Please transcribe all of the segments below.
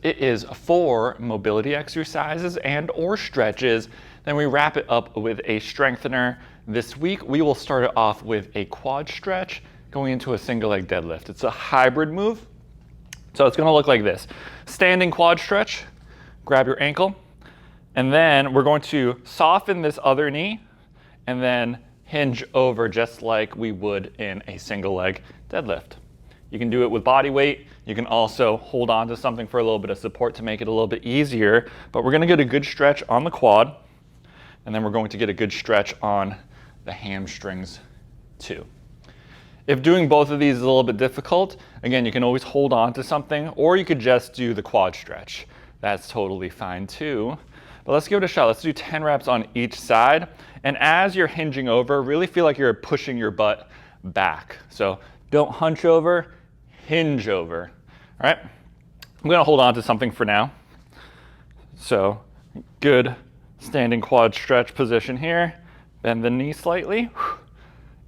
It is 4 mobility exercises and or stretches. Then we wrap it up with a strengthener. This week, we will start it off with a quad stretch going into a single leg deadlift. It's a hybrid move. So it's gonna look like this. Standing quad stretch, grab your ankle, and then we're going to soften this other knee and then hinge over just like we would in a single leg deadlift. You can do it with body weight. You can also hold on to something for a little bit of support to make it a little bit easier, but we're gonna get a good stretch on the quad, and then we're going to get a good stretch on the hamstrings too. If doing both of these is a little bit difficult, again, you can always hold on to something, or you could just do the quad stretch. That's totally fine too. But let's give it a shot. Let's do 10 reps on each side. And as you're hinging over, really feel like you're pushing your butt back. So don't hunch over, hinge over. All right, I'm gonna hold on to something for now. So good standing quad stretch position here. Bend the knee slightly.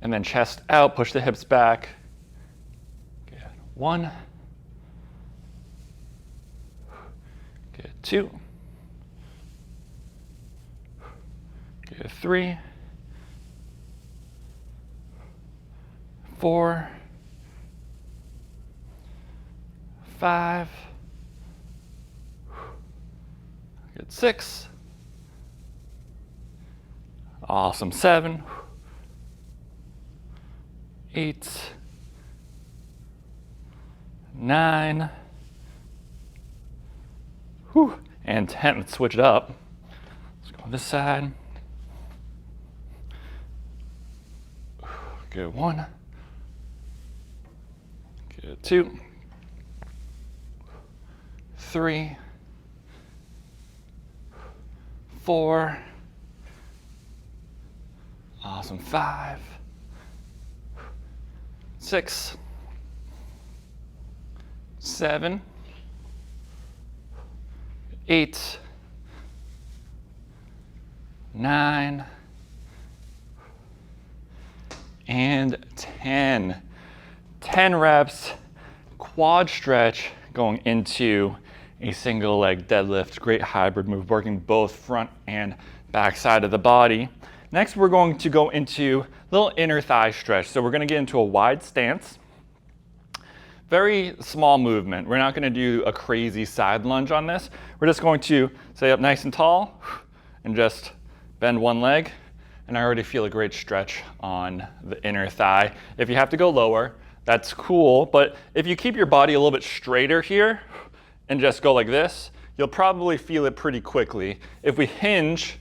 And then chest out, push the hips back. Good. 1. Good. 2. Good. 3. 4. 5. Good. 6. Awesome. 7. 8, 9, and 10. Let's switch it up. Let's go on this side. Good. 1. Good. 2. 3. 4. Awesome. 5. 6, 7, 8, 9, and 10. 10 reps, quad stretch going into a single leg deadlift. Great hybrid move, working both front and back side of the body. Next, we're going to go into a little inner thigh stretch. So we're gonna get into a wide stance. Very small movement. We're not gonna do a crazy side lunge on this. We're just going to stay up nice and tall and just bend one leg. And I already feel a great stretch on the inner thigh. If you have to go lower, that's cool. But if you keep your body a little bit straighter here and just go like this, you'll probably feel it pretty quickly. If we hinge,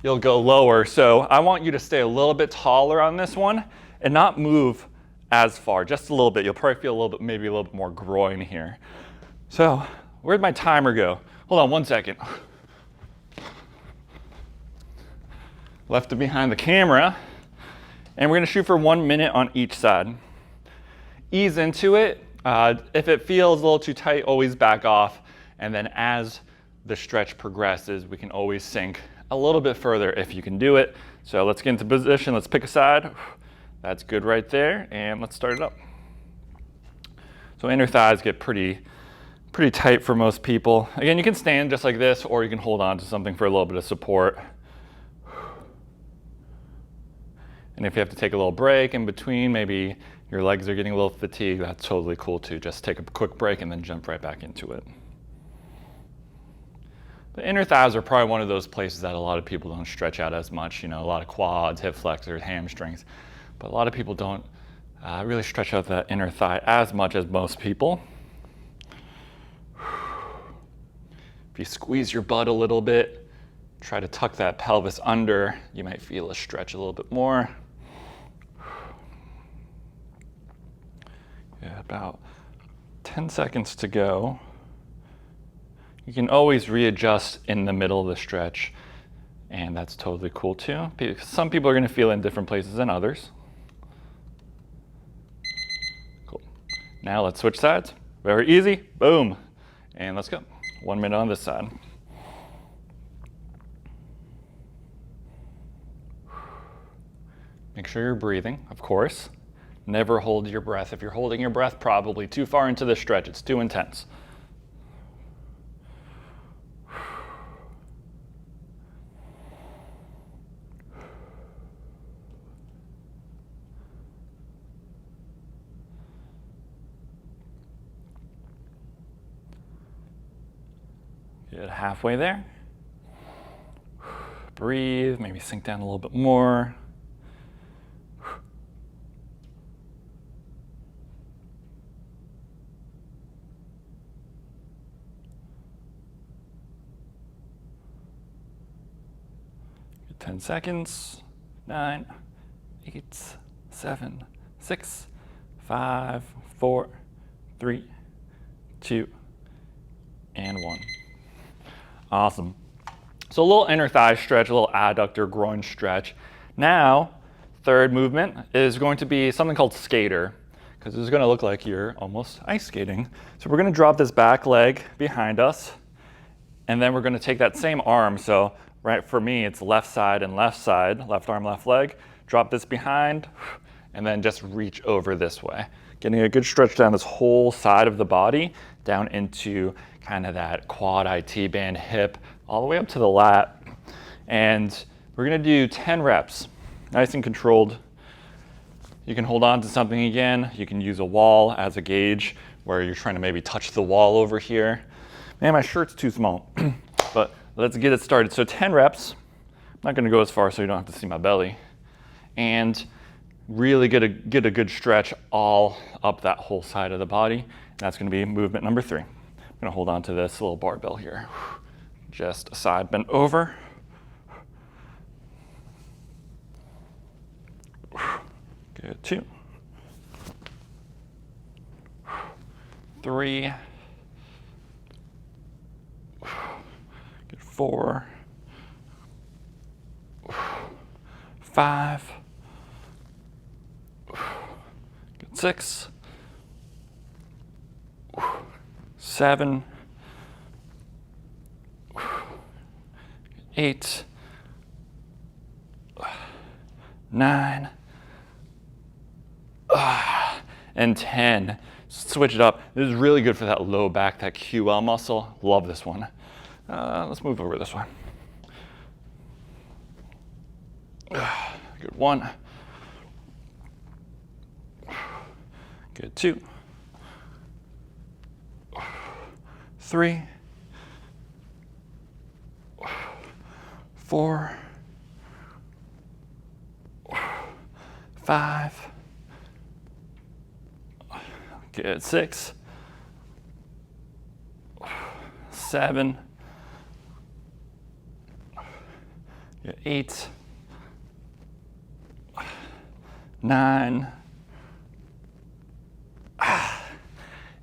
you'll go lower. So I want you to stay a little bit taller on this one and not move as far, just a little bit. You'll probably feel a little bit, maybe a little bit more groin here. So where'd my timer go? Hold on 1 second. Left it behind the camera. And we're gonna shoot for 1 minute on each side. Ease into it. If it feels a little too tight, always back off. And then as the stretch progresses, we can always sink a little bit further if you can do it. So let's get into position. Let's pick a side. That's good right there. And let's start it up. So inner thighs get pretty tight for most people. Again, you can stand just like this, or you can hold on to something for a little bit of support. And if you have to take a little break in between, maybe your legs are getting a little fatigued, that's totally cool too. Just take a quick break and then jump right back into it. The inner thighs are probably one of those places that a lot of people don't stretch out as much. You know, a lot of quads, hip flexors, hamstrings, but a lot of people don't really stretch out that inner thigh as much as most people. If you squeeze your butt a little bit, try to tuck that pelvis under, you might feel a stretch a little bit more. Yeah, about 10 seconds to go. You can always readjust in the middle of the stretch, and that's totally cool too. Some people are going to feel it in different places than others. Cool. Now let's switch sides. Very easy. Boom. And let's go. 1 minute on this side. Make sure you're breathing, of course. Never hold your breath. If you're holding your breath, probably too far into the stretch. It's too intense. Get halfway there. Breathe, maybe sink down a little bit more. Good 10 seconds. 9, 8, 7, 6, 5, 4, 3, 2, and 1. Awesome. So a little inner thigh stretch, a little adductor groin stretch. Now, third movement is going to be something called skater, because it's going to look like you're almost ice skating. So we're going to drop this back leg behind us, and then we're going to take that same arm. So right, for me, it's left side and left arm, left leg. Drop this behind, and then just reach over this way. Getting a good stretch down this whole side of the body, down into kind of that quad IT band hip, all the way up to the lat. And we're gonna do 10 reps, nice and controlled. You can hold on to something again. You can use a wall as a gauge where you're trying to maybe touch the wall over here. Man, my shirt's too small, but let's get it started. So 10 reps. I'm not gonna go as far so you don't have to see my belly. And really get a good stretch all up that whole side of the body. That's gonna be movement number 3. I'm gonna hold on to this little barbell here. Just a side bend over. Good, 2. 3. Good, 4. 5. Good, 6. 7. 8. 9. And 10. Switch it up. This is really good for that low back, that QL muscle. Love this one. Let's move over this way. Good, 1. Good, 2. 3. 4. 5. Good, 6. 7. Good, 8. 9.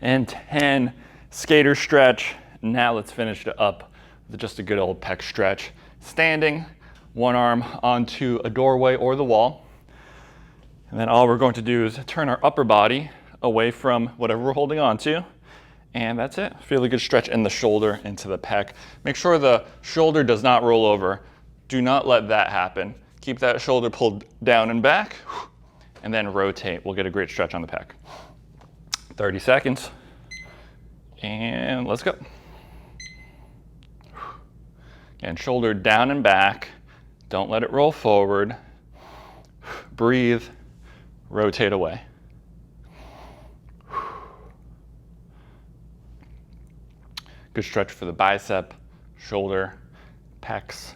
And 10. Skater stretch. Now let's finish it up with just a good old pec stretch. Standing, one arm onto a doorway or the wall. And then all we're going to do is turn our upper body away from whatever we're holding on to. And that's it. Feel a good stretch in the shoulder into the pec. Make sure the shoulder does not roll over. Do not let that happen. Keep that shoulder pulled down and back, and then rotate. We'll get a great stretch on the pec. 30 seconds. And let's go. And shoulder down and back. Don't let it roll forward. Breathe. Rotate away. Good stretch for the bicep, shoulder, pecs.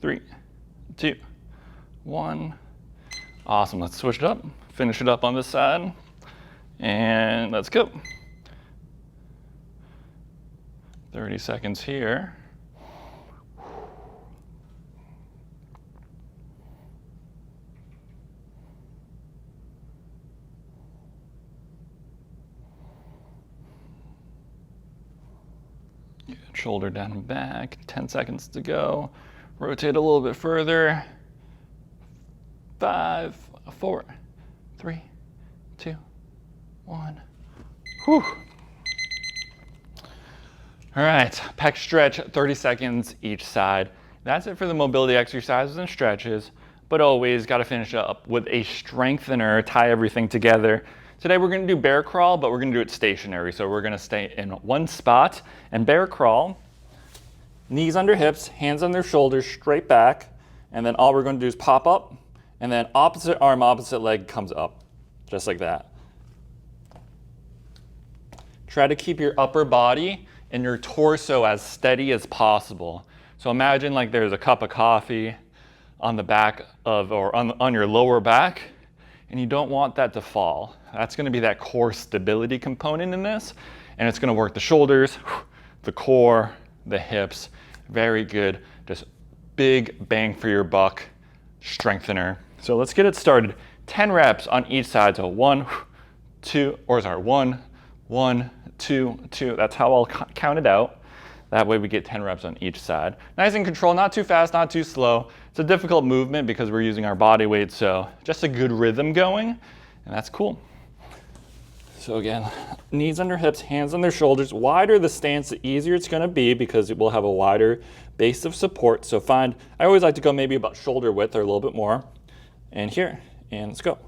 3, 2, 1. Awesome, let's switch it up. Finish it up on this side. And let's go. 30 seconds here. Good. Shoulder down and back. 10 seconds to go. Rotate a little bit further. 5, 4, 3, 2, 1. Whew. All right, pec stretch, 30 seconds each side. That's it for the mobility exercises and stretches, but always got to finish up with a strengthener, tie everything together. Today we're going to do bear crawl, but we're going to do it stationary. So we're going to stay in one spot and bear crawl, knees under hips, hands on their shoulders, straight back, and then all we're going to do is pop up And then opposite arm, opposite leg comes up, just like that. Try to keep your upper body and your torso as steady as possible. So imagine like there's a cup of coffee on the back of, or on your lower back, and you don't want that to fall. That's gonna be that core stability component in this, and it's gonna work the shoulders, the core, the hips. Very good, just big bang for your buck strengthener. So let's get it started. 10 reps on each side. So 1, 2, 1, 2, 2. That's how I'll count it out. That way we get 10 reps on each side. Nice and control, not too fast, not too slow. It's a difficult movement because we're using our body weight, so just a good rhythm going, and that's cool. So again, knees under hips, hands on their shoulders. Wider the stance, the easier it's gonna be because it will have a wider base of support. So I always like to go maybe about shoulder width or a little bit more. And here, and let's go.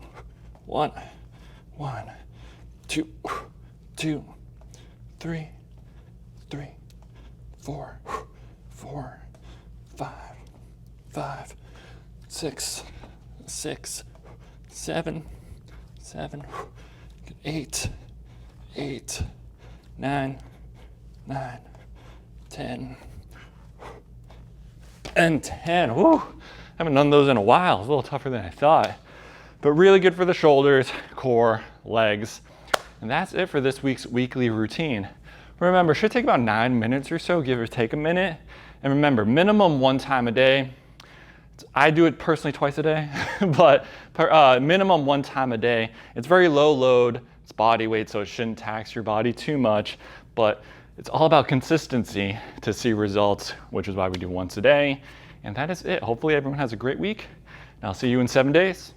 1, 2, 2, 3, 4, 5, 6, 7, 8, 9, 10, and 10. Woo! Haven't done those in a while. It's a little tougher than I thought, but really good for the shoulders, core, legs. And that's it for this week's weekly routine. Remember, it should take about 9 minutes or so, give or take a minute. And remember, minimum 1 time a day. I do it personally twice a day, but minimum 1 time a day. It's very low load, it's body weight, so it shouldn't tax your body too much, but it's all about consistency to see results, which is why we do once a day. And that is it. Hopefully everyone has a great week, and I'll see you in 7 days.